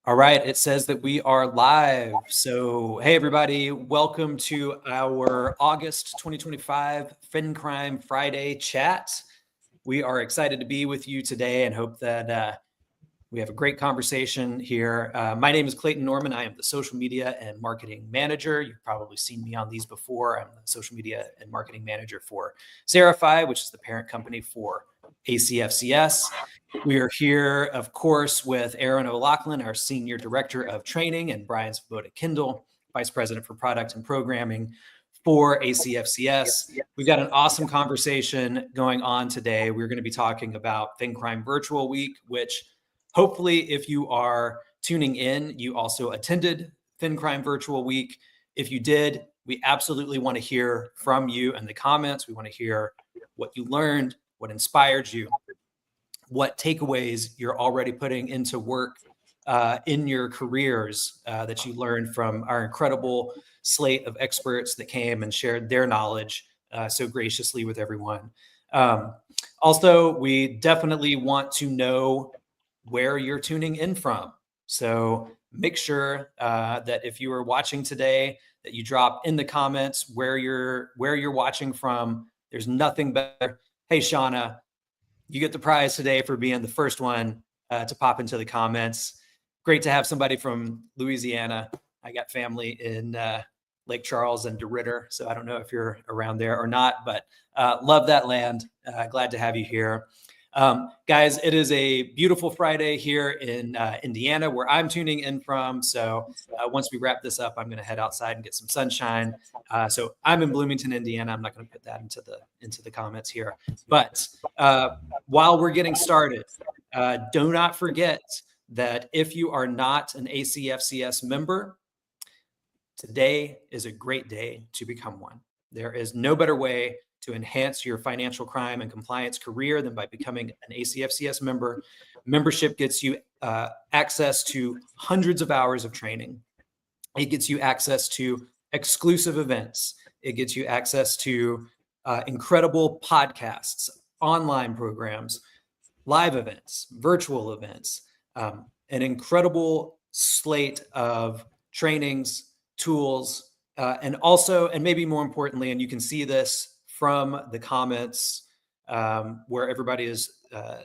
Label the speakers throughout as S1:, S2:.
S1: All right, it says that we are live. So, hey, everybody, welcome to our August 2025 FinCrime Friday chat. We are excited to be with you today and hope that we have a great conversation here. My name is Clayton Norman. I am the social media and marketing manager. You've probably seen me on these before. I'm the social media and marketing manager for Serify, which is the parent company for ACFCS. We are here, of course, with Aaron O'Loughlin, our Senior Director of Training, and Brian Svoboda-Kindle, Vice President for Product and Programming for ACFCS. We've got an awesome conversation going on today. We're going to be talking about FinCrime Virtual Week, which hopefully, if you are tuning in, you also attended FinCrime Virtual Week. If you did, we absolutely want to hear from you in the comments. We want to hear what you learned, what inspired you, what takeaways you're already putting into work in your careers that you learned from our incredible slate of experts that came and shared their knowledge so graciously with everyone. Also, we definitely want to know where you're tuning in from. So make sure that if you are watching today, that you drop in the comments where you're watching from. There's nothing better. Hey, Shauna, you get the prize today for being the first one to pop into the comments. Great to have somebody from Louisiana. I got family in Lake Charles and DeRidder, so I don't know if you're around there or not, but love that land. Glad to have you here. Guys, it is a beautiful Friday here in Indiana, where I'm tuning in from. So once we wrap this up, I'm going to head outside and get some sunshine. So I'm in Bloomington, Indiana. I'm not going to put that into the comments here. But while we're getting started, do not forget that if you are not an ACFCS member, today is a great day to become one. There is no better way to enhance your financial crime and compliance career than by becoming an ACFCS member. Membership gets you access to hundreds of hours of training. It gets you access to exclusive events. It gets you access to incredible podcasts, online programs, live events, virtual events, an incredible slate of trainings, tools, and also, and maybe more importantly, and you can see this from the comments where everybody is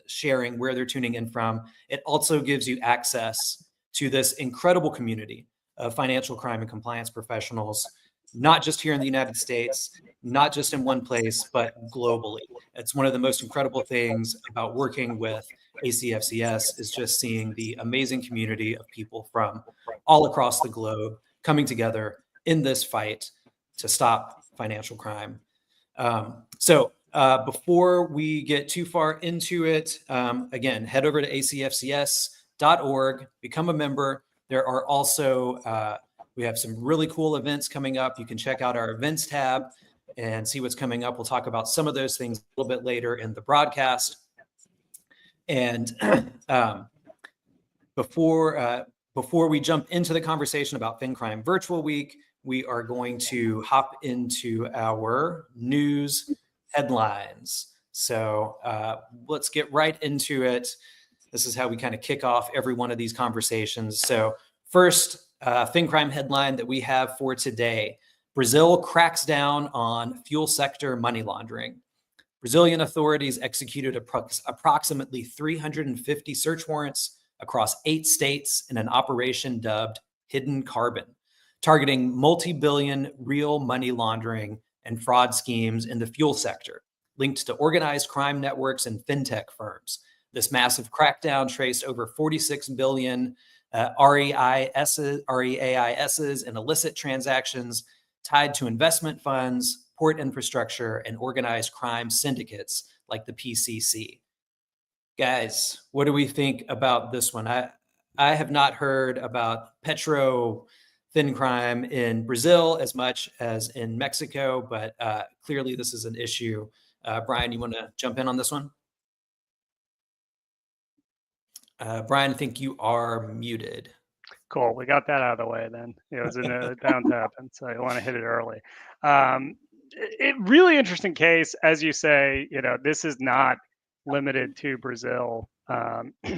S1: sharing where they're tuning in from. It also gives you access to this incredible community of financial crime and compliance professionals, not just here in the United States, not just in one place, but globally. It's one of the most incredible things about working with ACFCS is just seeing the amazing community of people from all across the globe coming together in this fight to stop financial crime. So before we get too far into it, again, head over to acfcs.org, become a member. There are also, we have some really cool events coming up. You can check out our events tab and see what's coming up. We'll talk about some of those things a little bit later in the broadcast. And before we jump into the conversation about FinCrime Virtual Week, we are going to hop into our news headlines. So let's get right into it. This is how we kind of kick off every one of these conversations. So first, FinCrime headline that we have for today: Brazil cracks down on fuel sector money laundering. Brazilian authorities executed approximately 350 search warrants across 8 states in an operation dubbed Hidden Carbon, targeting multi-billion real money laundering and fraud schemes in the fuel sector, linked to organized crime networks and fintech firms. This massive crackdown traced over 46 billion REAISs in illicit transactions tied to investment funds, port infrastructure, and organized crime syndicates like the PCC. Guys, what do we think about this one? I have not heard about FinCrime in Brazil as much as in Mexico, but clearly this is an issue. Brian, you want to jump in on this one? Brian, I think you are muted.
S2: Cool. We got that out of the way then. It was bound to happen, so I want to hit it early. Really interesting case, as you say. This is not limited to Brazil.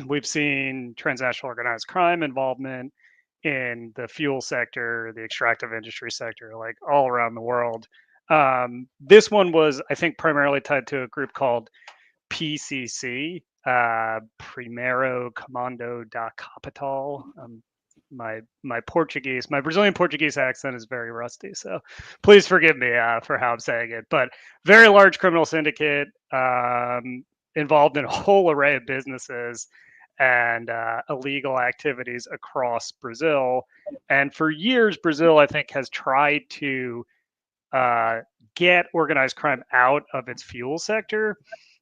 S2: We've seen transnational organized crime involvement in the fuel sector, the extractive industry sector, like all around the world. This one was, I think, primarily tied to a group called PCC, Primeiro Comando da Capital. My Brazilian Portuguese accent is very rusty, so please forgive me for how I'm saying it. But very large criminal syndicate involved in a whole array of businesses and illegal activities across Brazil. And for years, Brazil, I think, has tried to get organized crime out of its fuel sector.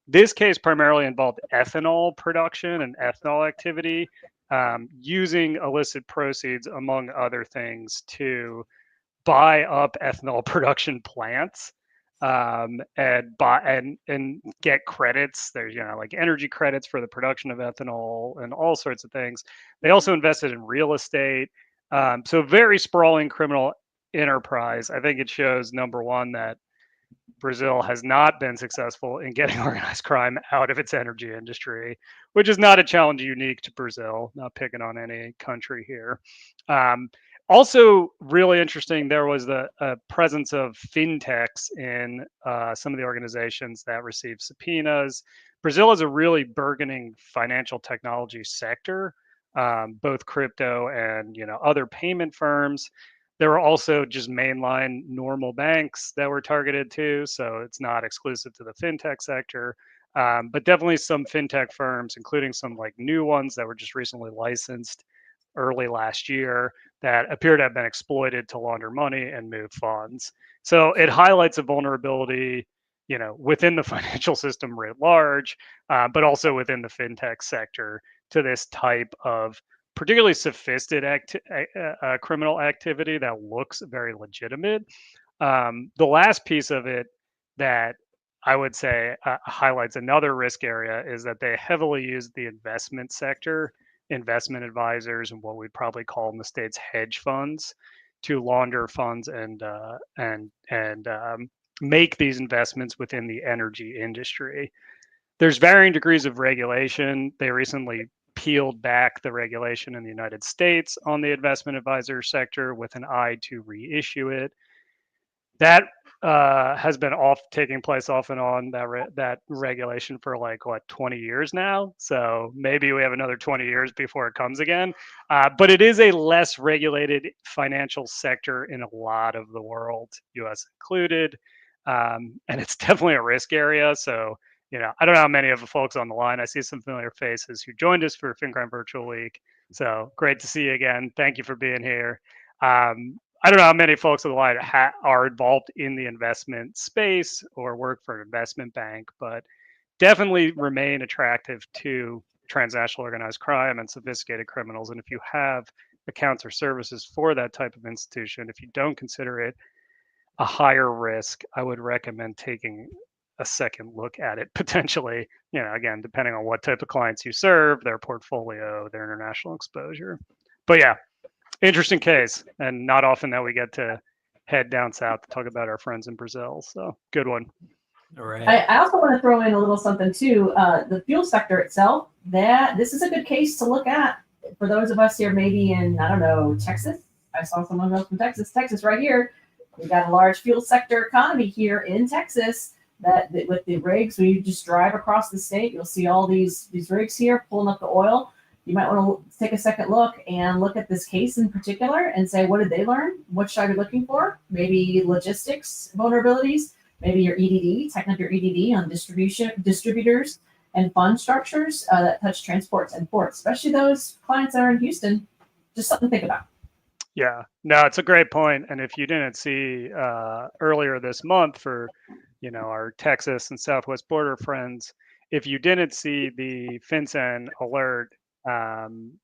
S2: This case primarily involved ethanol production and ethanol activity, using illicit proceeds, among other things, to buy up ethanol production plants and buy and get credits. There's like energy credits for the production of ethanol and all sorts of things. They also invested in real estate. So very sprawling criminal enterprise. I think it shows, number one, that Brazil has not been successful in getting organized crime out of its energy industry, which is not a challenge unique to Brazil, not picking on any country here. Also, really interesting, there was the presence of fintechs in some of the organizations that received subpoenas. Brazil is a really burgeoning financial technology sector, both crypto and other payment firms. There were also just mainline normal banks that were targeted too, so it's not exclusive to the fintech sector. But definitely some fintech firms, including some like new ones that were just recently licensed early last year, that appear to have been exploited to launder money and move funds. So it highlights a vulnerability, within the financial system writ large, but also within the fintech sector to this type of particularly sophisticated criminal activity that looks very legitimate. The last piece of it that I would say highlights another risk area is that they heavily use the investment sector, investment advisors, and what we'd probably call in the States hedge funds, to launder funds and make these investments within the energy industry. There's varying degrees of regulation. They recently peeled back the regulation in the United States on the investment advisor sector with an eye to reissue it. That has been taking place off and on, that regulation, for like 20 years now. So maybe we have another 20 years before it comes again. But it is a less regulated financial sector in a lot of the world, U.S. included, and it's definitely a risk area. So I don't know how many of the folks on the line. I see some familiar faces who joined us for FinCrime Virtual Week. So great to see you again. Thank you for being here. I don't know how many folks on the line are involved in the investment space or work for an investment bank, but definitely remain attractive to transnational organized crime and sophisticated criminals. And if you have accounts or services for that type of institution, if you don't consider it a higher risk, I would recommend taking a second look at it potentially, again, depending on what type of clients you serve, their portfolio, their international exposure. But yeah, interesting case, and not often that we get to head down south to talk about our friends in Brazil. So good one.
S1: All right.
S3: I also want to throw in a little something too. The fuel sector itself, this is a good case to look at for those of us here, maybe in, I don't know, Texas. I saw someone else from Texas right here. We've got a large fuel sector economy here in Texas that with the rigs, when you just drive across the state, you'll see all these rigs here pulling up the oil. You might want to take a second look and look at this case in particular and say, what did they learn? What should I be looking for? Maybe logistics vulnerabilities, maybe your EDD, tighten up your EDD on distributors and fund structures that touch transports and ports, especially those clients that are in Houston. Just something to think about.
S2: Yeah, no, it's a great point. And if you didn't see earlier this month for, our Texas and Southwest border friends, if you didn't see the FinCEN alert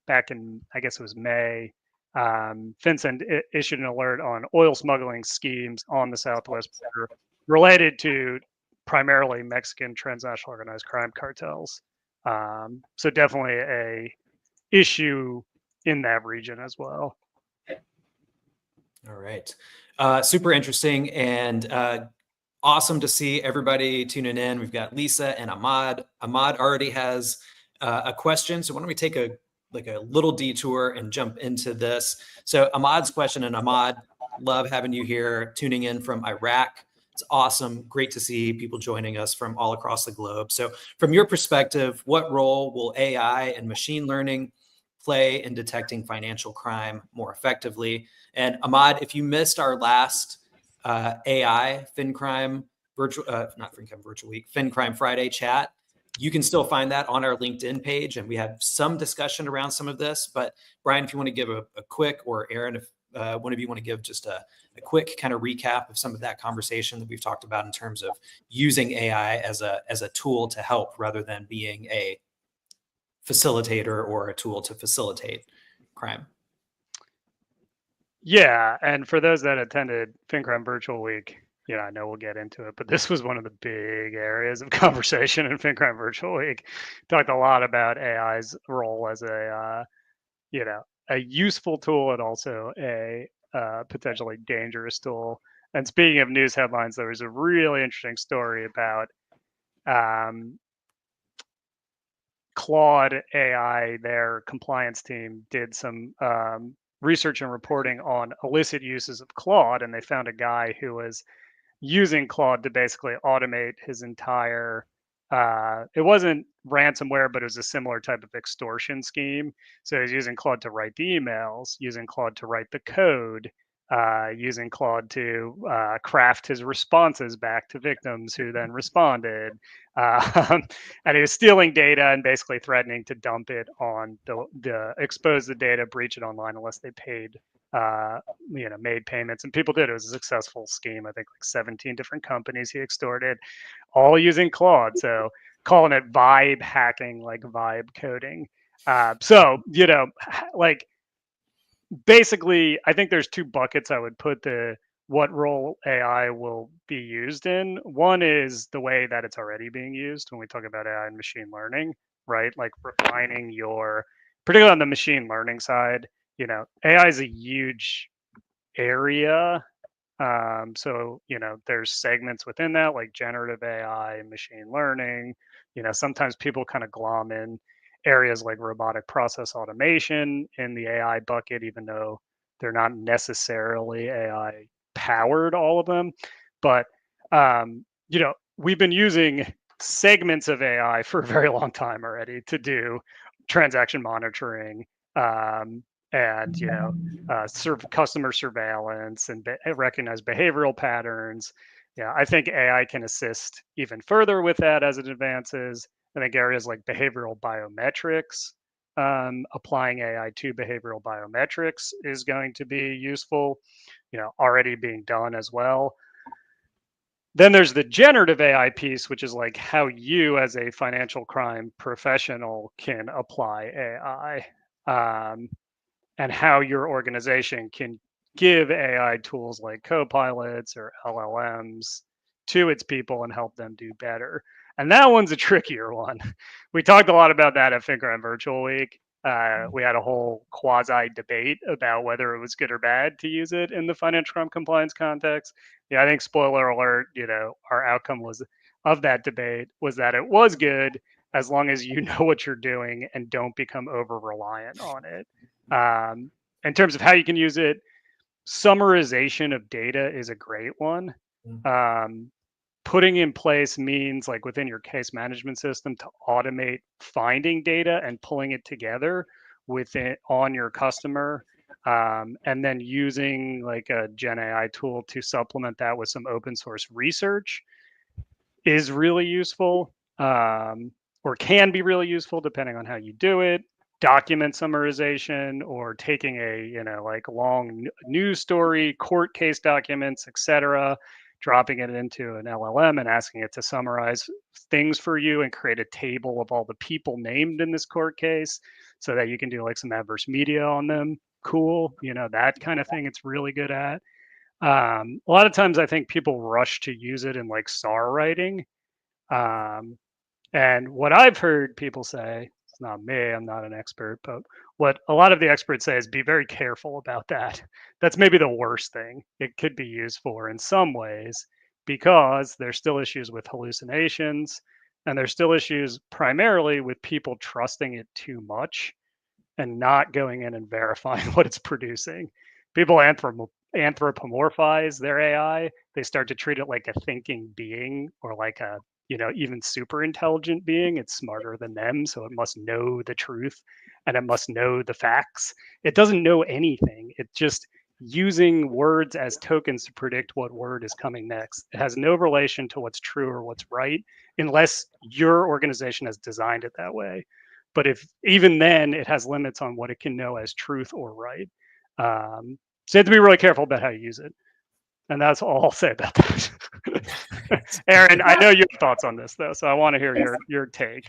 S2: back in, I guess it was May, FinCEN issued an alert on oil smuggling schemes on the Southwest border related to primarily Mexican transnational organized crime cartels. So definitely a issue in that region as well.
S1: All right. Super interesting and awesome to see everybody tuning in. We've got Lisa and Ahmad. Ahmad already has a question. So why don't we take a little detour and jump into this? So Ahmad's question, and Ahmad, love having you here, tuning in from Iraq. It's awesome. Great to see people joining us from all across the globe. So from your perspective, what role will AI and machine learning play in detecting financial crime more effectively? And Ahmad, if you missed our last AI FinCrime virtual, not FinCrime Virtual Week, FinCrime Friday chat, you can still find that on our LinkedIn page. And we had some discussion around some of this. But Brian, if you want to give a quick, or Aaron, if one of you want to give just a quick kind of recap of some of that conversation that we've talked about in terms of using AI as a tool to help rather than being a facilitator or a tool to facilitate crime.
S2: Yeah, and for those that attended FinCrime Virtual Week, I know we'll get into it, but this was one of the big areas of conversation in FinCrime Virtual Week. Talked a lot about AI's role as a useful tool and also a potentially dangerous tool. And speaking of news headlines, there was a really interesting story about Claude AI. Their compliance team did some research and reporting on illicit uses of Claude, and they found a guy who was using Claude to basically automate his entire it wasn't ransomware, but it was a similar type of extortion scheme. So he's using Claude to write the emails, using Claude to write the code, using Claude to craft his responses back to victims who then responded. And he was stealing data and basically threatening to dump it on the expose the data, breach it online unless they paid made payments. And people did. It was a successful scheme. I think like 17 different companies he extorted, all using Claude. So calling it vibe hacking, like vibe coding. Like basically, I think there's two buckets I would put what role AI will be used in. One is the way that it's already being used when we talk about AI and machine learning, right? Like refining particularly on the machine learning side, AI is a huge area. So, there's segments within that, like generative AI and machine learning. Sometimes people kind of glom in areas like robotic process automation in the AI bucket, even though they're not necessarily AI powered, all of them. But, we've been using segments of AI for a very long time already to do transaction monitoring, and customer surveillance and recognize behavioral patterns. Yeah, I think AI can assist even further with that as it advances. I think areas like behavioral biometrics, applying AI to behavioral biometrics is going to be useful, already being done as well. Then there's the generative AI piece, which is like how you as a financial crime professional can apply AI, and how your organization can give AI tools like copilots or LLMs to its people and help them do better. And that one's a trickier one. We talked a lot about that at FinCrime Virtual Week. We had a whole quasi debate about whether it was good or bad to use it in the financial crime compliance context. Yeah, I think spoiler alert, our outcome of that debate was that it was good as long as you know what you're doing and don't become over reliant on it. In terms of how you can use it, summarization of data is a great one. Putting in place means like within your case management system to automate finding data and pulling it together on your customer, and then using like a Gen AI tool to supplement that with some open source research is really useful, or can be really useful depending on how you do it. Document summarization, or taking a like long news story, court case documents, etc., dropping it into an LLM and asking it to summarize things for you and create a table of all the people named in this court case so that you can do like some adverse media on them. Cool, that kind of thing it's really good at. A lot of times I think people rush to use it in like SAR writing. And what I've heard people say, it's not me, I'm not an expert, but what a lot of the experts say is be very careful about that. That's maybe the worst thing it could be used for in some ways, because there's still issues with hallucinations. And there's still issues primarily with people trusting it too much and not going in and verifying what it's producing. People anthropomorphize their AI. They start to treat it like a thinking being or like a, even super intelligent being. It's smarter than them, so it must know the truth and it must know the facts. It doesn't know anything. It's just using words as tokens to predict what word is coming next. It has no relation to what's true or what's right unless your organization has designed it that way. But if even then, it has limits on what it can know as truth or right. So you have to be really careful about how you use it. And that's all I'll say about that. Aaron, I know you have thoughts on this though, so I want to hear your take.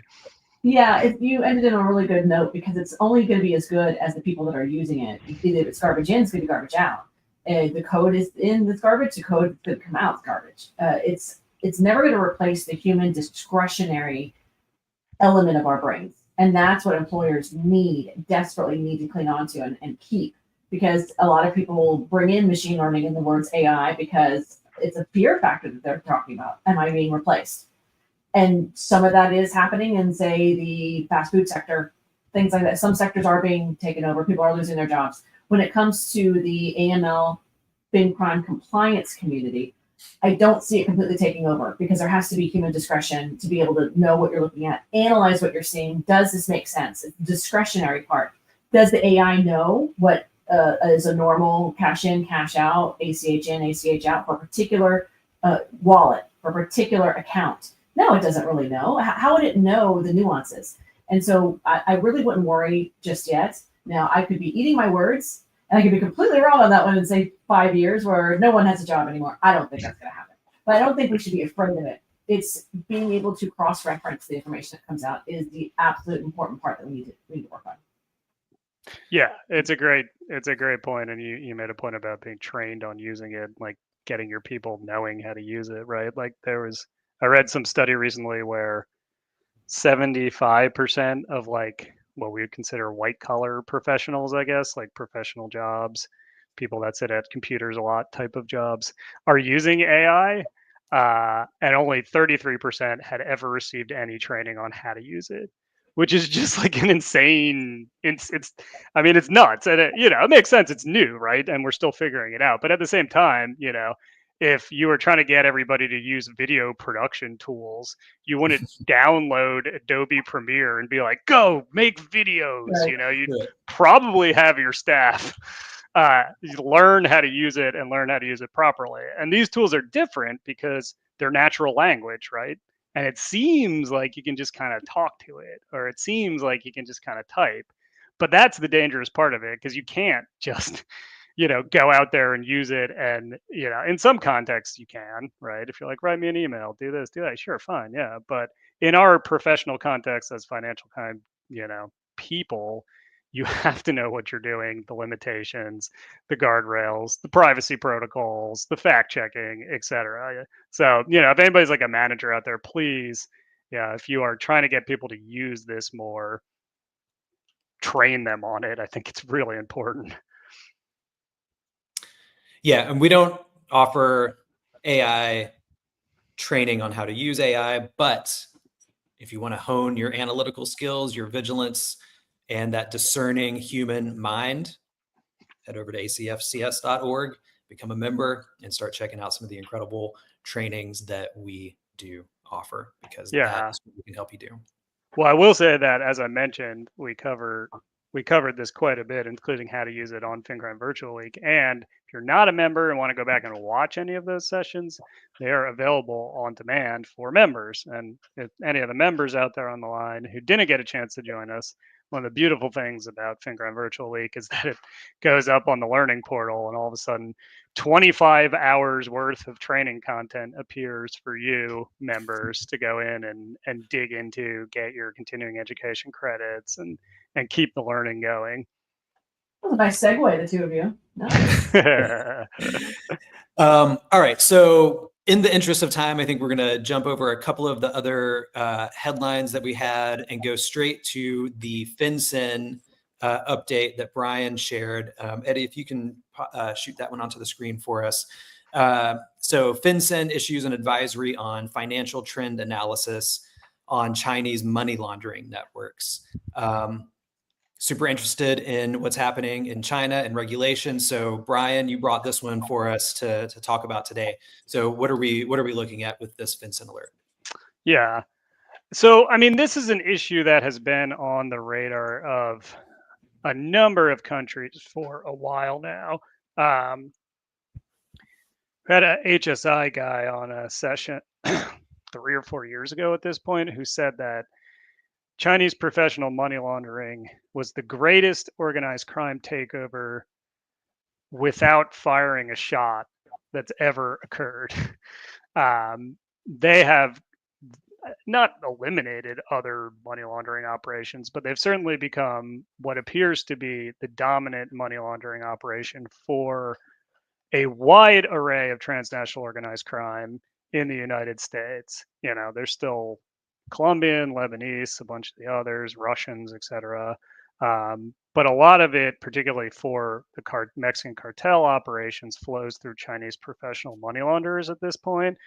S3: Yeah, you ended in a really good note because it's only going to be as good as the people that are using it. Either if it's garbage in, it's going to be garbage out. The code is in this garbage. The code could come out as garbage. It's never going to replace the human discretionary element of our brains, and that's what employers desperately need to cling on to and keep. Because a lot of people will bring in machine learning in the words AI because it's a fear factor that they're talking about. Am I being replaced? And some of that is happening in, say, the fast food sector, things like that. Some sectors are being taken over. People are losing their jobs. When it comes to the AML, FinCrime compliance community, I don't see it completely taking over because there has to be human discretion to be able to know what you're looking at, analyze what you're seeing. Does this make sense? It's the discretionary part. Does the AI know what is a normal cash in, cash out, ACH in, ACH out for a particular wallet, for a particular account? No, it doesn't really know. How would it know the nuances? And so I really wouldn't worry just yet. Now, I could be eating my words, and I could be completely wrong on that one and say 5 years where no one has a job anymore. I don't think that's going to happen. But I don't think we should be afraid of it. It's being able to cross-reference the information that comes out is the absolute important part that we need to work on.
S2: Yeah, it's a great point. And you made a point about being trained on using it, like getting your people knowing how to use it, right? Like I read some study recently where 75% of like what we would consider white collar professionals, I guess, like professional jobs, people that sit at computers a lot type of jobs, are using AI. And only 33% had ever received any training on how to use it, which is just like an insane. I mean, it's nuts, and it makes sense. It's new, right? And we're still figuring it out. But at the same time, if you were trying to get everybody to use video production tools, you wouldn't download Adobe Premiere and be like, go make videos.
S3: Right.
S2: You'd probably have your staff learn how to use it and learn how to use it properly. And these tools are different because they're natural language, right? And it seems like you can just kind of talk to it, or it seems like you can just kind of type. But that's the dangerous part of it, because you can't just go out there and use it. And, in some contexts you can, right? If you're like, write me an email, do this, do that. Sure, fine. Yeah. But in our professional context as financial people, you have to know what you're doing, the limitations, the guardrails, the privacy protocols, the fact checking, etc. So, if anybody's like a manager out there, please, if you are trying to get people to use this more, train them on it. I think it's really important.
S1: Yeah, and we don't offer AI training on how to use AI, but if you want to hone your analytical skills, your vigilance, and that discerning human mind, head over to acfcs.org, become a member, and start checking out some of the incredible trainings that we do offer, because that's what we can help you do.
S2: Well, I will say that, as I mentioned, we covered this quite a bit, including how to use it on FinCrime Virtual Week. And if you're not a member and want to go back and watch any of those sessions, they are available on demand for members. And if any of the members out there on the line who didn't get a chance to join us, one of the beautiful things about FinCrime Virtual Week is that it goes up on the learning portal, and all of a sudden 25 hours worth of training content appears for you members to go in and dig into, get your continuing education credits, and keep the learning going.
S3: That was a nice segue, the two of you. Nice.
S1: All right. So in the interest of time, I think we're going to jump over a couple of the other headlines that we had and go straight to the FinCEN update that Brian shared. Eddie, if you can shoot that one onto the screen for us. So FinCEN issues an advisory on financial trend analysis. on Chinese money laundering networks. Super interested in what's happening in China and regulation. So Brian, you brought this one for us to talk about today. So what are we looking at with this FinCEN alert?
S2: Yeah. So, I mean, this is an issue that has been on the radar of a number of countries for a while now. We had a HSI guy on a session 3 or 4 years ago at this point who said that Chinese professional money laundering was the greatest organized crime takeover without firing a shot that's ever occurred. They have not eliminated other money laundering operations, but they've certainly become what appears to be the dominant money laundering operation for a wide array of transnational organized crime in the United States. You know, there's still Colombian, Lebanese, a bunch of the others, Russians, etc. But a lot of it, particularly for the Mexican cartel operations, flows through Chinese professional money launderers at this point.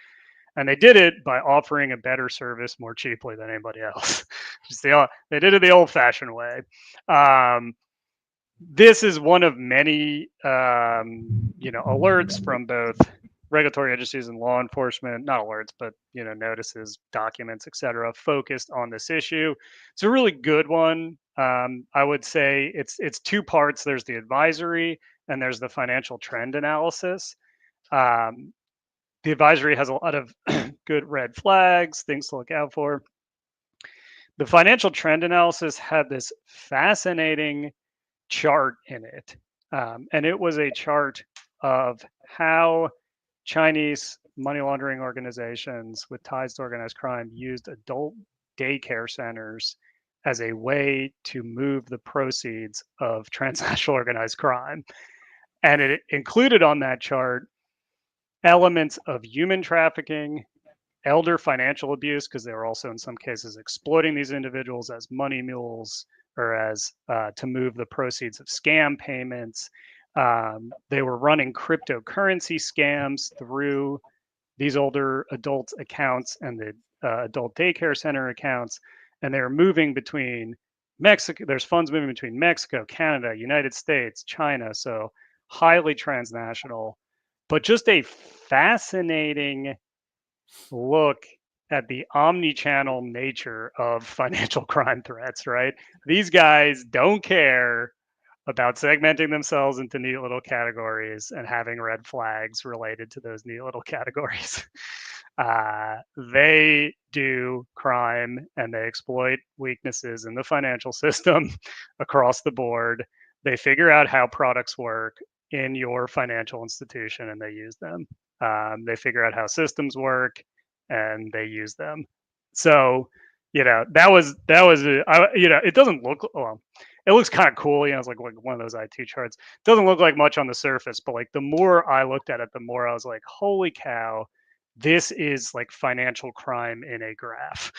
S2: And they did it by offering a better service more cheaply than anybody else. They did it the old-fashioned way. This is one of many, alerts from both regulatory agencies and law enforcement, not alerts, but, notices, documents, etc., focused on this issue. It's a really good one. I would say it's two parts. There's the advisory and there's the financial trend analysis. The advisory has a lot of good red flags, things to look out for. The financial trend analysis had this fascinating chart in it. And it was a chart of how Chinese money laundering organizations with ties to organized crime used adult daycare centers as a way to move the proceeds of transnational organized crime. And it included on that chart elements of human trafficking, elder financial abuse, because they were also in some cases exploiting these individuals as money mules or as to move the proceeds of scam payments. They were running cryptocurrency scams through these older adult accounts and the adult daycare center accounts, and they were moving between Mexico. There's funds moving between Mexico, Canada, United States, China, so highly transnational, but just a fascinating look at the omni-channel nature of financial crime threats, right? These guys don't care about segmenting themselves into neat little categories and having red flags related to those neat little categories. They do crime and they exploit weaknesses in the financial system across the board. They figure out how products work in your financial institution and they use them. They figure out how systems work and they use them. So, that was it doesn't look, well, it looks kind of cool. It's like one of those IT charts. It doesn't look like much on the surface, but like the more I looked at it, the more I was like, holy cow, this is like financial crime in a graph.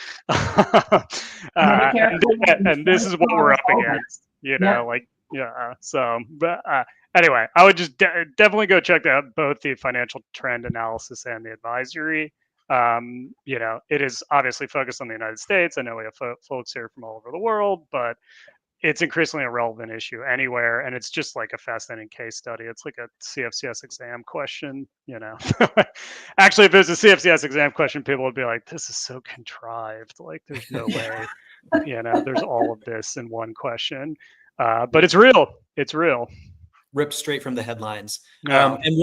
S2: And this is what we're up against, so, but anyway, I would just definitely go check out both the financial trend analysis and the advisory. It is obviously focused on the United States. I know we have folks here from all over the world, but it's increasingly a relevant issue anywhere. And it's just like a fascinating case study. It's like a CFCS exam question, Actually, if it was a CFCS exam question, people would be like, this is so contrived. Like, there's no way, there's all of this in one question. But it's real. It's real.
S1: Ripped straight from the headlines.
S2: Yeah.
S1: And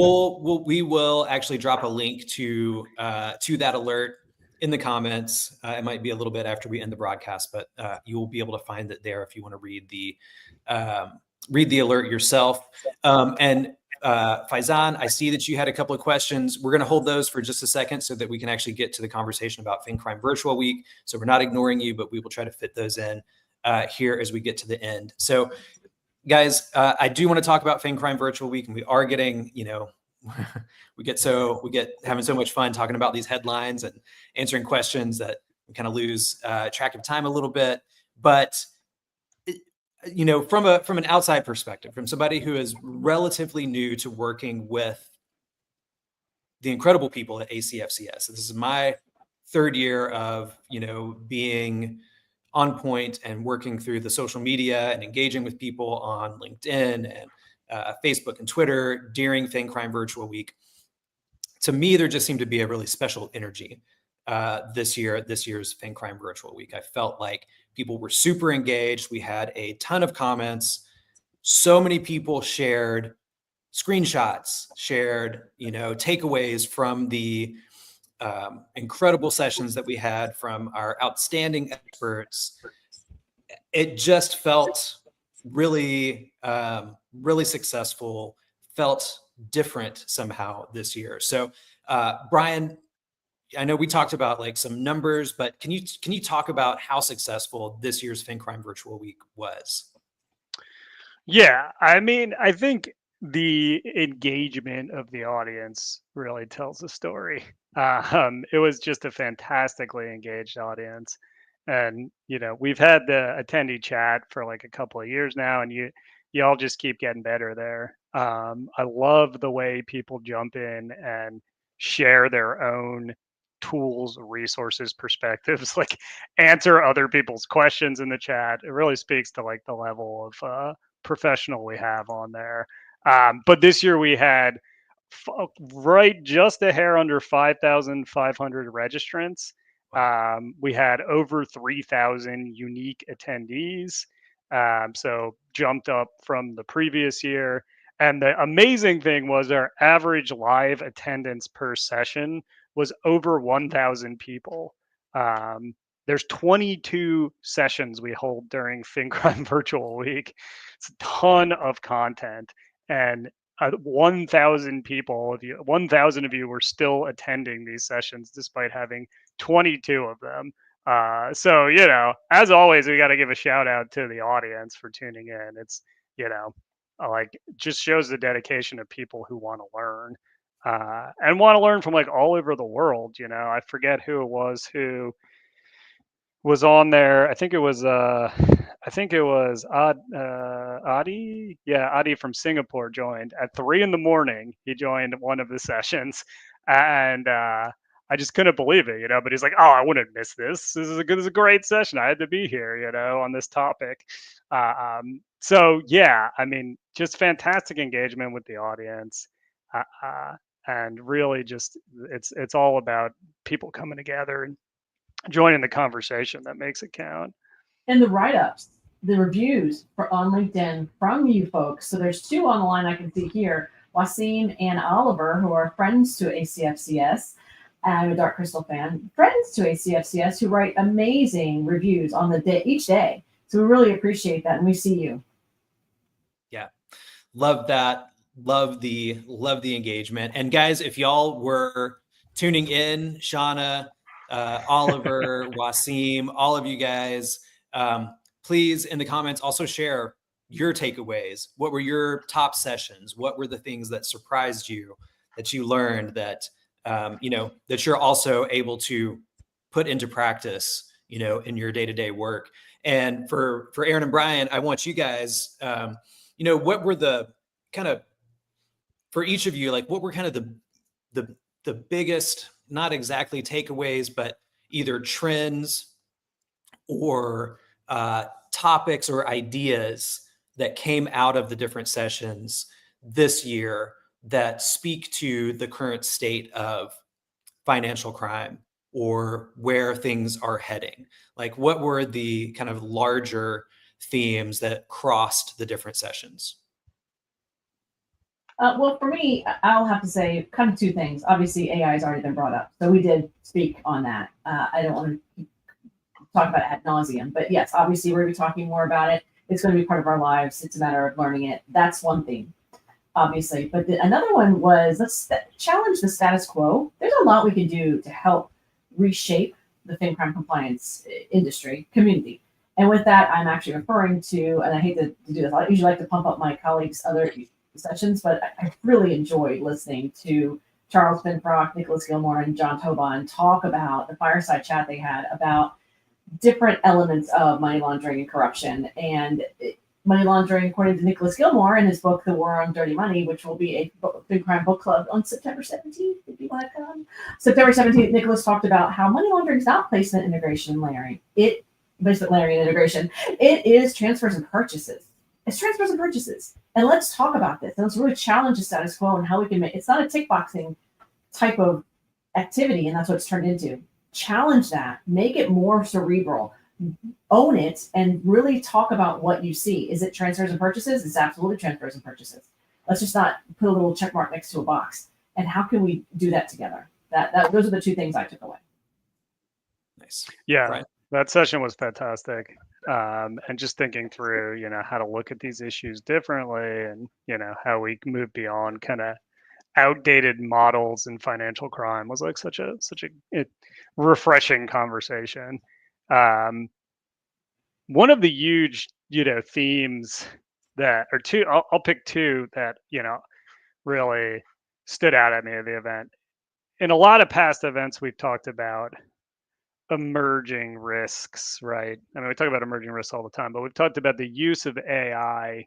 S1: we will actually drop a link to that alert in the comments. It might be a little bit after we end the broadcast, but you will be able to find it there if you want to read the alert yourself. And Faizan, I see that you had a couple of questions. We're going to hold those for just a second so that we can actually get to the conversation about FinCrime Virtual Week. So we're not ignoring you, but we will try to fit those in here as we get to the end. So guys, I do want to talk about FinCrime Virtual Week, and we are getting, we get having so much fun talking about these headlines and answering questions that we kind of lose track of time a little bit. But from an outside perspective, from somebody who is relatively new to working with the incredible people at ACFCS, this is my third year of, being on point and working through the social media and engaging with people on LinkedIn and Facebook and Twitter during FinCrime Virtual Week. To me, there just seemed to be a really special energy this year's FinCrime Virtual Week. I felt like people were super engaged. We had a ton of comments. So many people shared screenshots, shared, takeaways from the incredible sessions that we had from our outstanding experts. It just felt really, really successful, felt different somehow this year. So, Brian, I know we talked about like some numbers, but can you talk about how successful this year's FinCrime Virtual Week was?
S2: Yeah, I mean, I think the engagement of the audience really tells the story. It was just a fantastically engaged audience, and we've had the attendee chat for like a couple of years now, and you all just keep getting better there. I love the way people jump in and share their own tools, resources, perspectives, like answer other people's questions in the chat. It really speaks to like the level of professional we have on there. But this year we had right just a hair under 5,500 registrants. We had over 3,000 unique attendees. So jumped up from the previous year. And the amazing thing was our average live attendance per session was over 1,000 people. There's 22 sessions we hold during FinCrime Virtual Week. It's a ton of content, and 1,000 people, 1,000 of you were still attending these sessions despite having 22 of them. So, as always, we got to give a shout out to the audience for tuning in. It's, like just shows the dedication of people who want to learn and want to learn from like all over the world. I forget who it was who was on there. I think it was Adi. Yeah, Adi from Singapore joined at 3 a.m. He joined one of the sessions, and I just couldn't believe it, But he's like, "Oh, I wouldn't miss this. This is a great session. I had to be here, on this topic." So yeah, I mean, just fantastic engagement with the audience, and really just it's all about people coming together and joining the conversation that makes it count.
S3: And the write-ups, the reviews on LinkedIn from you folks. So there's two on the line I can see here, Wasim and Oliver, who are friends to ACFCS. I'm a Dark Crystal fan, friends to ACFCS, who write amazing reviews on the day each day. So we really appreciate that, and we see you.
S1: Yeah, love that. Love the engagement. And guys, if y'all were tuning in, Shauna, Oliver, Wasim, all of you guys, please in the comments also share your takeaways. What were your top sessions? What were the things that surprised you, that you learned, that that you're also able to put into practice, in your day-to-day work? And for Aaron and Brian, I want you guys, what were the kind of, for each of you, like what were kind of the biggest, not exactly takeaways, but either trends or topics or ideas that came out of the different sessions this year that speak to the current state of financial crime or where things are heading? Like, what were the kind of larger themes that crossed the different sessions?
S3: Well, for me, I'll have to say kind of two things. Obviously, AI has already been brought up, so we did speak on that. I don't want to talk about it ad nauseum, but yes, obviously, we're going to be talking more about it. It's going to be part of our lives. It's a matter of learning it. That's one thing, obviously. But another one was, let's challenge the status quo. There's a lot we can do to help reshape the FinCrime compliance industry community. And with that, I'm actually referring to, and I hate to do this, I usually like to pump up my colleagues' other sessions, but I really enjoyed listening to Charles Finfrock, Nicholas Gilmore, and John Tobon talk about the fireside chat they had about different elements of money laundering and corruption. And money laundering, according to Nicholas Gilmore in his book, The War on Dirty Money, which will be a FinCrime book club on September 17th, if you want to come. September 17th, Nicholas talked about how money laundering is not placement, integration, and layering. Placement, layering, and integration. It is transfers and purchases. It's transfers and purchases. And let's talk about this. And let's really challenge the status quo and how we can make it's not a tick boxing type of activity, and that's what it's turned into. Challenge that, make it more cerebral. Own it and really talk about what you see. Is it transfers and purchases? It's absolutely transfers and purchases. Let's just not put a little check mark next to a box. And how can we do that together? Those are the two things I took away.
S1: Nice.
S2: Yeah,
S1: Right.
S2: that session was fantastic. And just thinking through, how to look at these issues differently, and how we move beyond kind of outdated models in financial crime was like such a refreshing conversation. One of the huge, themes that, or two, I'll pick two that, really stood out at me at the event. In a lot of past events, we've talked about emerging risks, right? I mean, we talk about emerging risks all the time, but we've talked about the use of AI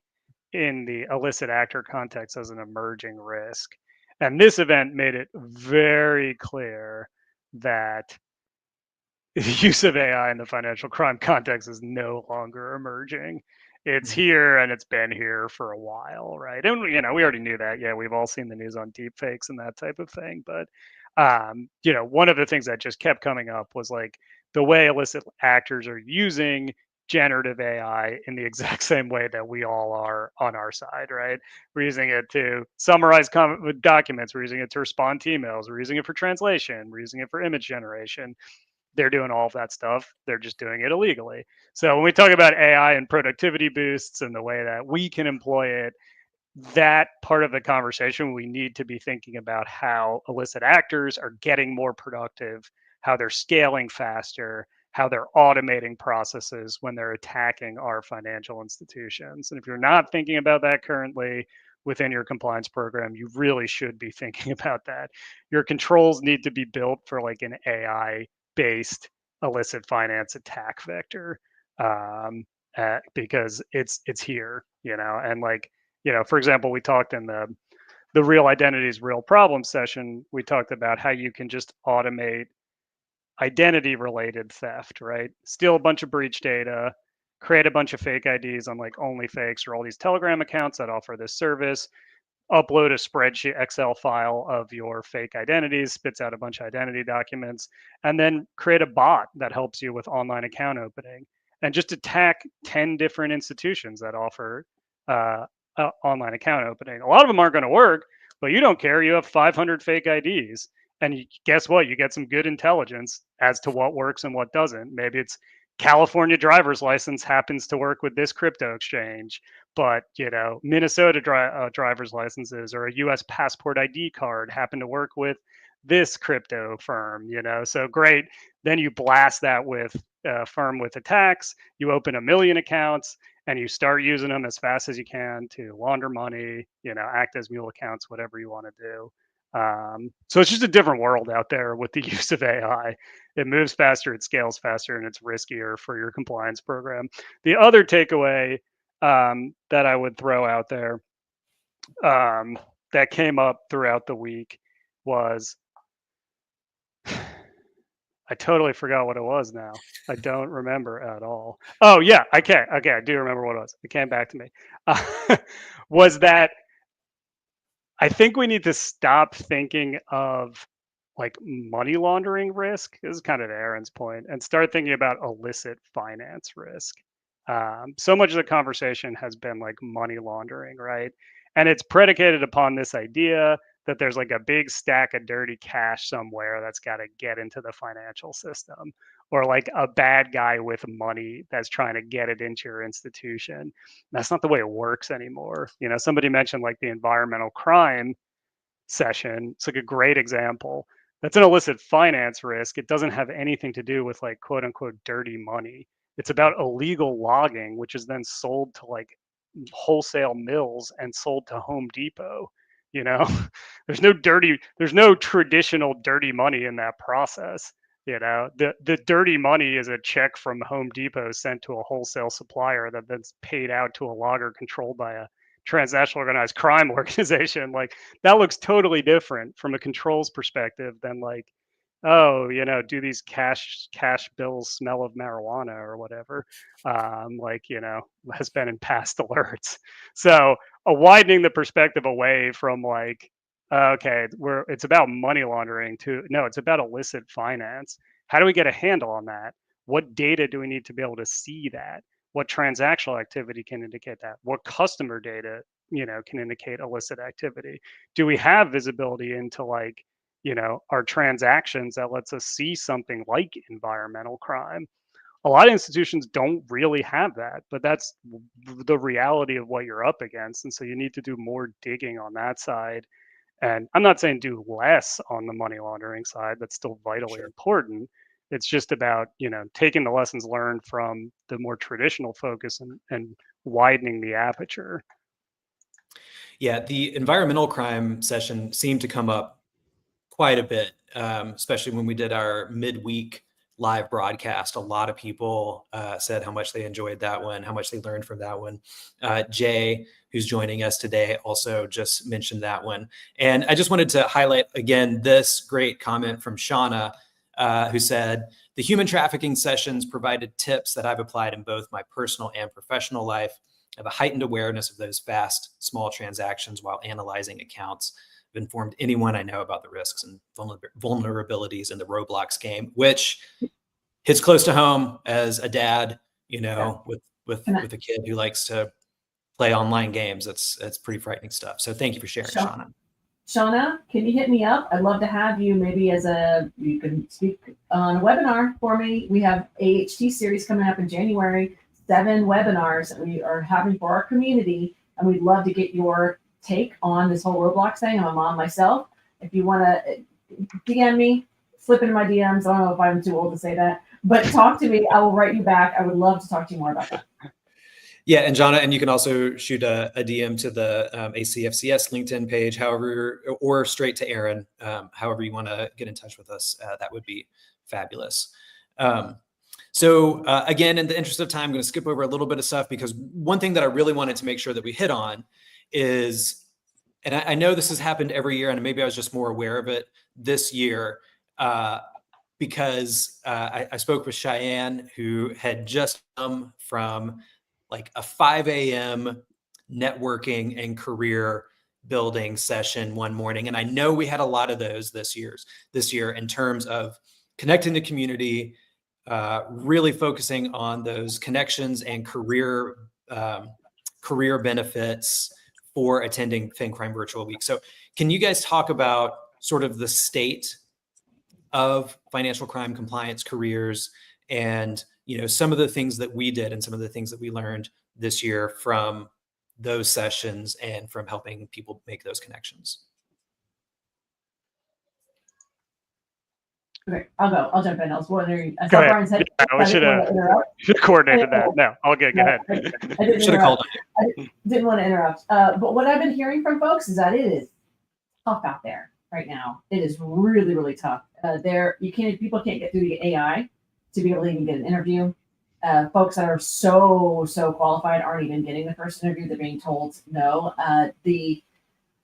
S2: in the illicit actor context as an emerging risk. And this event made it very clear that the use of AI in the financial crime context is no longer emerging. It's here, and it's been here for a while, right? And we already knew that. Yeah, we've all seen the news on deep fakes and that type of thing. But one of the things that just kept coming up was like the way illicit actors are using generative AI in the exact same way that we all are on our side, right? We're using it to summarize documents. We're using it to respond to emails. We're using it for translation. We're using it for image generation. They're doing all of that stuff. They're just doing it illegally. So when we talk about AI and productivity boosts and the way that we can employ it, that part of the conversation, we need to be thinking about how illicit actors are getting more productive, how they're scaling faster, how they're automating processes when they're attacking our financial institutions. And if you're not thinking about that currently within your compliance program, you really should be thinking about that. Your controls need to be built for like an AI based illicit finance attack vector, because it's here, and like, for example, we talked in the real identities, real problems session, we talked about how you can just automate identity related theft, right? Steal a bunch of breach data, create a bunch of fake IDs on like OnlyFakes or all these Telegram accounts that offer this service, upload a spreadsheet Excel file of your fake identities, spits out a bunch of identity documents, and then create a bot that helps you with online account opening, and just attack 10 different institutions that offer online account opening. A lot of them aren't going to work, but you don't care. You have 500 fake IDs. And guess what? You get some good intelligence as to what works and what doesn't. Maybe it's California driver's license happens to work with this crypto exchange, but Minnesota driver's licenses or a U.S. passport ID card happen to work with this crypto firm. So great. Then you blast that with a firm with attacks. You open 1 million accounts and you start using them as fast as you can to launder money. Act as mule accounts, whatever you want to do. So it's just a different world out there with the use of AI. It moves faster, it scales faster, and it's riskier for your compliance program. The other takeaway that I would throw out there that came up throughout the week was, I totally forgot what it was now. I don't remember at all. Oh yeah, okay, I do remember what it was. It came back to me. Was that I think we need to stop thinking of like money laundering risk, this is kind of Aaron's point, and start thinking about illicit finance risk. So much of the conversation has been like money laundering, right? And it's predicated upon this idea that there's like a big stack of dirty cash somewhere that's got to get into the financial system, or like a bad guy with money that's trying to get it into your institution. That's not the way it works anymore. Somebody mentioned like the environmental crime session. It's like a great example. That's an illicit finance risk. It doesn't have anything to do with like quote unquote dirty money. It's about illegal logging, which is then sold to like wholesale mills and sold to Home Depot. There's no traditional dirty money in that process. You know, the dirty money is a check from Home Depot sent to a wholesale supplier that then's paid out to a logger controlled by a transnational organized crime organization. Like that looks totally different from a controls perspective than like, oh, you know, do these cash bills smell of marijuana or whatever? Like, you know, has been in past alerts. So widening the perspective away from like, okay, it's about money laundering to no, it's about illicit finance. How do we get a handle on that? What data do we need to be able to see that? What transactional activity can indicate that? What customer data, you know, can indicate illicit activity? Do we have visibility into like, you know, our transactions that lets us see something like environmental crime? A lot of institutions don't really have that, but that's the reality of what you're up against. And so you need to do more digging on that side. And I'm not saying do less on the money laundering side. That's still vitally important. It's just about, you know, taking the lessons learned from the more traditional focus and widening the aperture.
S1: Yeah, the environmental crime session seemed to come up quite a bit, especially when we did our midweek live broadcast. A lot of people said how much they enjoyed that one, how much they learned from that one. Jay, who's joining us today, also just mentioned that one. And I just wanted to highlight again this great comment from Shauna, who said, the human trafficking sessions provided tips that I've applied in both my personal and professional life. I have a heightened awareness of those fast, small transactions while analyzing accounts. I've informed anyone I know about the risks and vulnerabilities in the Roblox game, which hits close to home as a dad, you know, with a kid who likes to play online games. That's pretty frightening stuff. So thank you for sharing, Shauna.
S3: Shauna, can you hit me up? I'd love to have you maybe you can speak on a webinar for me. We have AHT series coming up in January, 7 webinars that we are having for our community. And we'd love to get your take on this whole Roblox thing. I'm a mom myself. If you want to DM me, slip into my DMs. I don't know if I'm too old to say that, but talk to me. I will write you back. I would love to talk to you more about that.
S1: Yeah, and Jonna, and you can also shoot a DM to the ACFCS LinkedIn page, however, or straight to Aaron, however you want to get in touch with us. That would be fabulous. So again, in the interest of time, I'm going to skip over a little bit of stuff because one thing that I really wanted to make sure that we hit on is, and I know this has happened every year, and maybe I was just more aware of it this year, because I spoke with Cheyenne, who had just come from like a 5 a.m. networking and career building session one morning. And I know we had a lot of those this year in terms of connecting the community, really focusing on those connections and career benefits for attending FinCrime Virtual Week. So can you guys talk about sort of the state of financial crime compliance careers and, you know, some of the things that we did and some of the things that we learned this year from those sessions and from helping people make those connections?
S3: Okay, I'll jump in. I was wondering. I
S2: Go
S3: saw
S2: ahead.
S3: Brian's head.
S2: Yeah, we should have coordinated that. No, I'll go ahead.
S3: I didn't
S1: Should have called
S3: I didn't want to interrupt. But what I've been hearing from folks is that it is tough out there right now. It is really, really tough. People can't get through the AI to be able to even get an interview. Folks that are so qualified aren't even getting the first interview. They're being told no.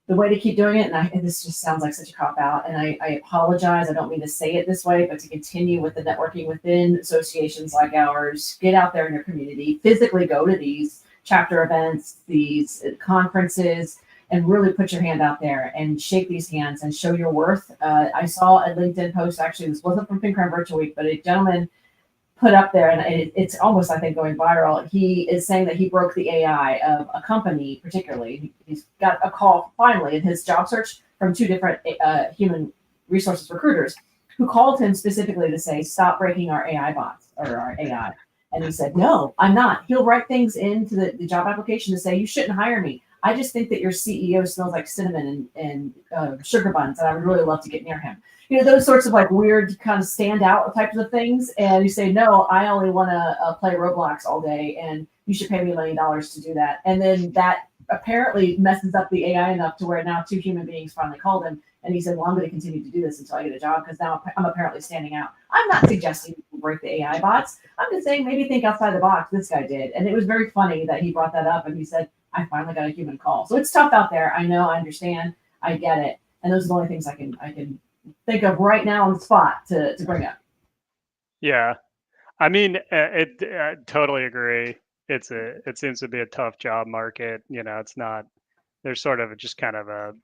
S3: The way to keep doing it, and this just sounds like such a cop-out, and I apologize, I don't mean to say it this way, but to continue with the networking within associations like ours, get out there in your community, physically go to these chapter events, these conferences, and really put your hand out there and shake these hands and show your worth. I saw a LinkedIn post, actually, this wasn't from FinCrime Virtual Week, but a gentleman put up there, and it's almost, I think, going viral. He is saying that he broke the AI of a company, particularly. He's got a call finally in his job search from 2 different human resources recruiters who called him specifically to say, stop breaking our AI bots or our AI. And he said, no, I'm not. He'll write things into the job application to say, you shouldn't hire me. I just think that your CEO smells like cinnamon and sugar buns, and I would really love to get near him. You know, those sorts of like weird kind of standout types of things. And you say, no, I only want to play Roblox all day, and you should pay me $1 million to do that. And then that apparently messes up the AI enough to where now 2 human beings finally called him And he said, well, I'm going to continue to do this until I get a job because now I'm apparently standing out. I'm not suggesting people break the AI bots. I'm just saying maybe think outside the box. This guy did. And it was very funny that he brought that up and he said, I finally got a human call. So it's tough out there. I know, I understand, I get it. And those are the only things I can think of right now on the spot to bring up.
S2: Yeah. I mean, I totally agree. It seems to be a tough job market. It's not, there's sort of just kind of a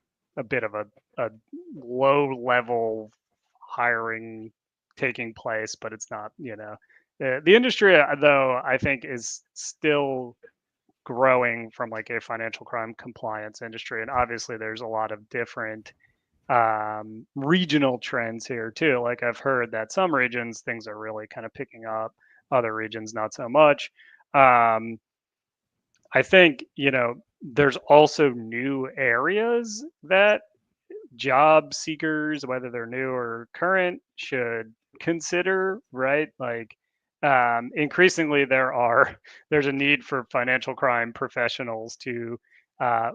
S2: bit of a low level hiring taking place, but it's not, the industry though, I think is still growing from like a financial crime compliance industry. And obviously there's a lot of different regional trends here too. Like I've heard that some regions things are really kind of picking up, other regions not so much. I think there's also new areas that job seekers, whether they're new or current, should consider, right? Like increasingly there's a need for financial crime professionals to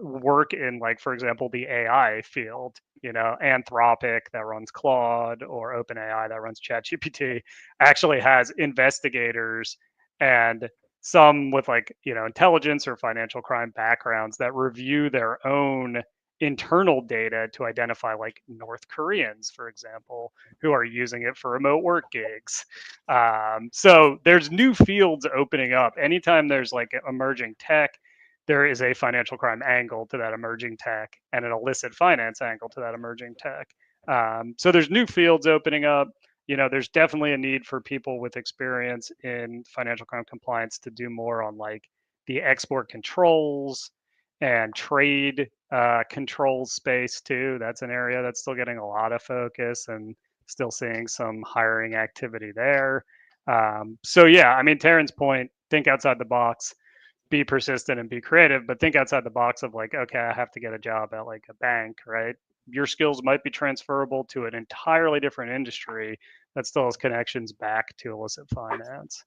S2: work in, like, for example, the AI field. Anthropic that runs Claude or OpenAI that runs ChatGPT actually has investigators and some with like intelligence or financial crime backgrounds that review their own internal data to identify like North Koreans, for example, who are using it for remote work gigs. So there's new fields opening up. Anytime there's like emerging tech, there is a financial crime angle to that emerging tech and an illicit finance angle to that emerging tech. So there's new fields opening up. There's definitely a need for people with experience in financial crime compliance to do more on like the export controls and trade control space too. That's an area that's still getting a lot of focus and still seeing some hiring activity there. So yeah, I mean, Taryn's point, think outside the box, be persistent and be creative, but think outside the box of like, okay, I have to get a job at like a bank, right? Your skills might be transferable to an entirely different industry that still has connections back to illicit finance.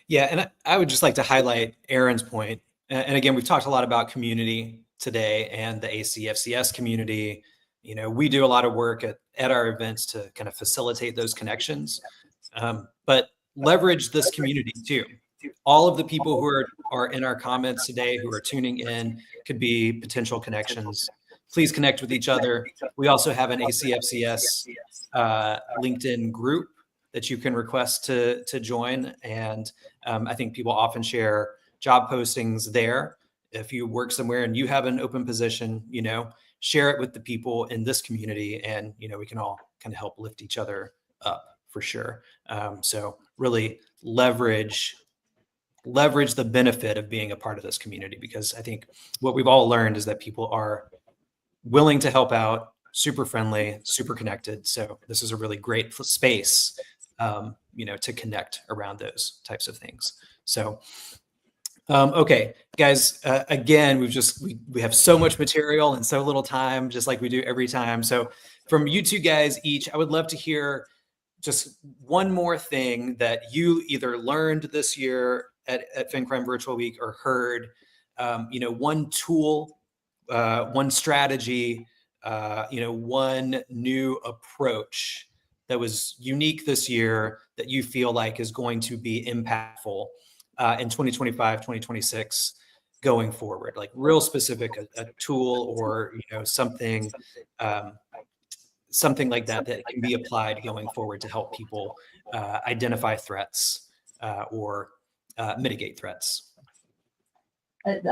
S1: Yeah, and I would just like to highlight Aaron's point. And again, we've talked a lot about community today and the ACFCS community. We do a lot of work at our events to kind of facilitate those connections, but leverage this community too. All of the people who are in our comments today who are tuning in could be potential connections. Please connect with each other. We also have an ACFCS LinkedIn group that you can request to join. And I think people often share job postings there. If you work somewhere and you have an open position, share it with the people in this community, and we can all kind of help lift each other up for sure. So really leverage the benefit of being a part of this community, because I think what we've all learned is that people are willing to help out, super friendly, super connected. So this is a really great space, to connect around those types of things. So, okay, guys, again, we have so much material and so little time, just like we do every time. So from you two guys each, I would love to hear just one more thing that you either learned this year at FinCrime Virtual Week or heard, one tool, one strategy, one new approach that was unique this year that you feel like is going to be impactful in 2025, 2026 going forward, like real specific, a tool or, something like that can be applied going forward to help people identify threats or mitigate threats.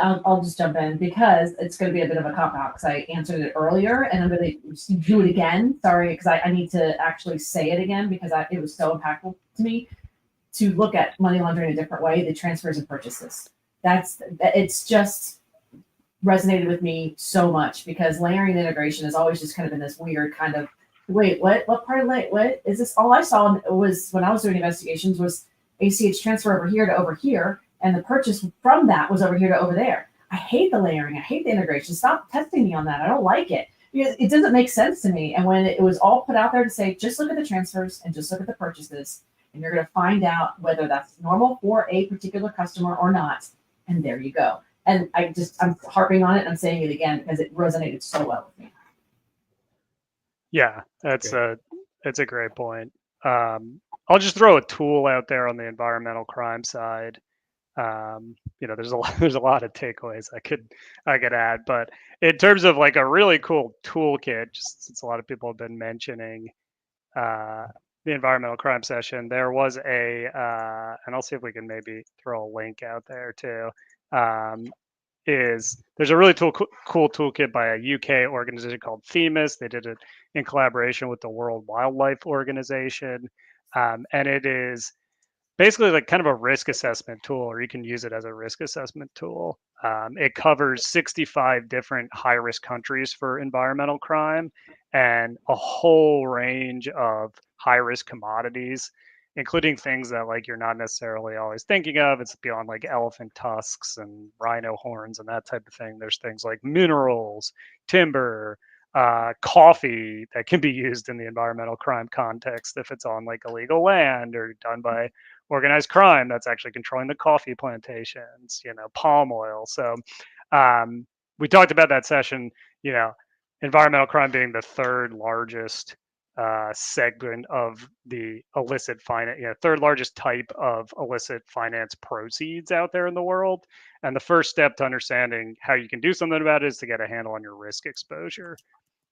S3: I'll just jump in because it's going to be a bit of a cop-out because I answered it earlier and I'm going to do it again. Sorry, because I need to actually say it again because it was so impactful to me to look at money laundering in a different way, the transfers and purchases. It's just resonated with me so much because layering integration has always just kind of been this weird kind of, wait, what part of what is this? All I saw was when I was doing investigations was ACH transfer over here to over here. And the purchase from that was over here to over there. I hate the layering. I hate the integration. Stop testing me on that. I don't like it. It doesn't make sense to me. And when it was all put out there to say, just look at the transfers and just look at the purchases, and you're going to find out whether that's normal for a particular customer or not. And there you go. And I'm harping on it. And I'm saying it again because it resonated so well with me.
S2: Yeah, that's a great point. I'll just throw a tool out there on the environmental crime side. There's there's a lot of takeaways I could add, but in terms of like a really cool toolkit, just since a lot of people have been mentioning the environmental crime session, there was and I'll see if we can maybe throw a link out there too. There's a really cool toolkit by a UK organization called Themis. They did it in collaboration with the World Wildlife Organization, and it is basically like kind of a risk assessment tool, or you can use it as a risk assessment tool. It covers 65 different high-risk countries for environmental crime and a whole range of high-risk commodities, including things that like you're not necessarily always thinking of. It's beyond like elephant tusks and rhino horns and that type of thing. There's things like minerals, timber, coffee that can be used in the environmental crime context if it's on like illegal land or done by organized crime that's actually controlling the coffee plantations, palm oil. So we talked about that session, environmental crime being the third largest segment of the illicit finance, third largest type of illicit finance proceeds out there in the world. And the first step to understanding how you can do something about it is to get a handle on your risk exposure.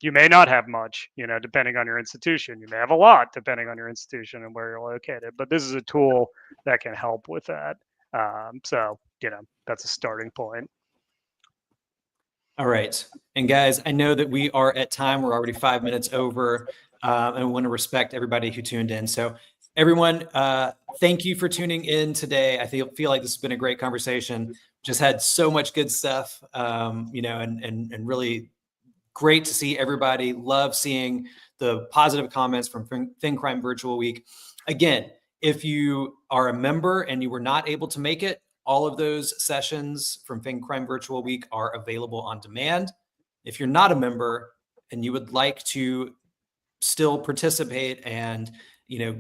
S2: You may not have much, depending on your institution. You may have a lot, depending on your institution and where you're located. But this is a tool that can help with that. So, that's a starting point.
S1: All right. And guys, I know that we are at time. We're already 5 minutes over. And I want to respect everybody who tuned in. So everyone, thank you for tuning in today. I feel like this has been a great conversation. Just had so much good stuff, and really great to see everybody. Love seeing the positive comments from FinCrime Virtual Week. Again, if you are a member and you were not able to make it, all of those sessions from FinCrime Virtual Week are available on demand. If you're not a member and you would like to still participate and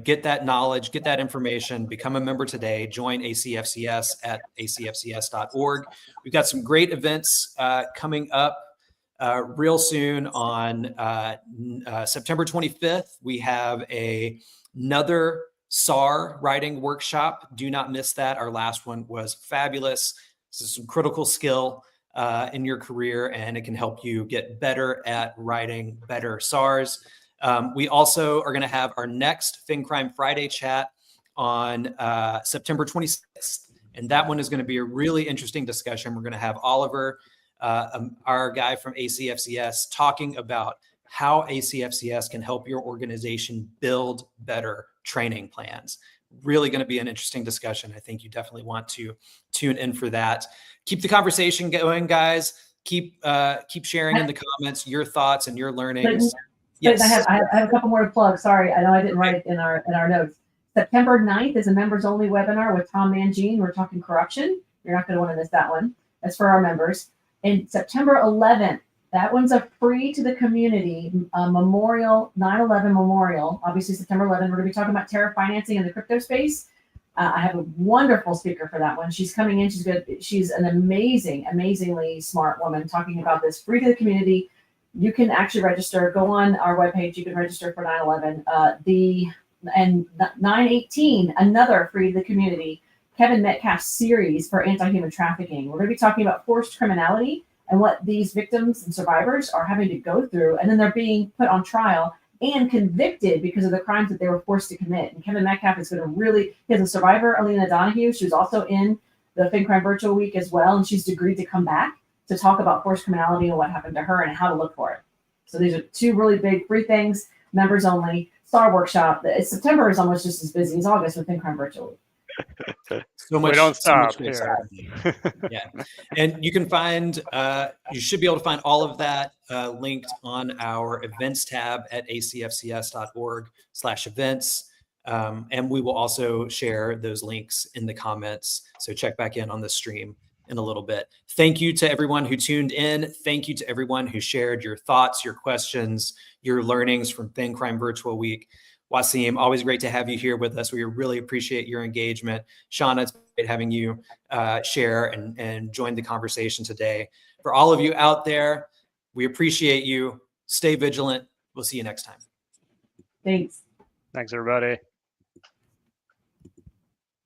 S1: get that knowledge, get that information, become a member today, join ACFCS at acfcs.org. We've got some great events coming up real soon. On September 25th, we have another SAR writing workshop. Do not miss that. Our last one was fabulous. This is some critical skill in your career, and it can help you get better at writing better SARs. We also are going to have our next FinCrime Friday chat on September 26th. And that one is going to be a really interesting discussion. We're going to have Oliver, our guy from ACFCS, talking about how ACFCS can help your organization build better training plans. Really going to be an interesting discussion. I think you definitely want to tune in for that. Keep the conversation going, guys. Keep sharing in the comments your thoughts and your learnings.
S3: Yes. I have a couple more to plug. Sorry, I know I didn't write it in our notes. September 9th is a members only webinar with Tom Mangine. We're talking corruption. You're not going to want to miss that one. That's for our members. And September 11th, that one's a free to the community memorial, 9/11 memorial. Obviously, September 11th, we're going to be talking about terror financing in the crypto space. I have a wonderful speaker for that one. She's coming in. She's an amazingly smart woman talking about this, free to the community. You can actually register. Go on our webpage. You can register for 9/11. And 9/18, another free to the community, Kevin Metcalf's series for anti-human trafficking. We're going to be talking about forced criminality and what these victims and survivors are having to go through. And then they're being put on trial and convicted because of the crimes that they were forced to commit. And Kevin Metcalf is going to he has a survivor, Alina Donahue. She was also in the FinCrime Virtual Week as well. And she's agreed to come back to talk about forced criminality and what happened to her and how to look for it. So these are two really big free things, members only. STAR workshop. September is almost just as busy as August with FinCrime Virtual Week.
S1: So much.
S2: We don't stop
S1: here. Yeah. And you can find, you should be able to find all of that linked on our events tab at acfcs.org/events. And we will also share those links in the comments. So check back in on the stream in a little bit. Thank you to everyone who tuned in. Thank you to everyone who shared your thoughts, your questions, your learnings from FinCrime Virtual Week. Wasim, always great to have you here with us. We really appreciate your engagement. Shauna, it's great having you share and join the conversation today. For all of you out there, we appreciate you. Stay vigilant. We'll see you next time.
S3: Thanks.
S2: Thanks, everybody.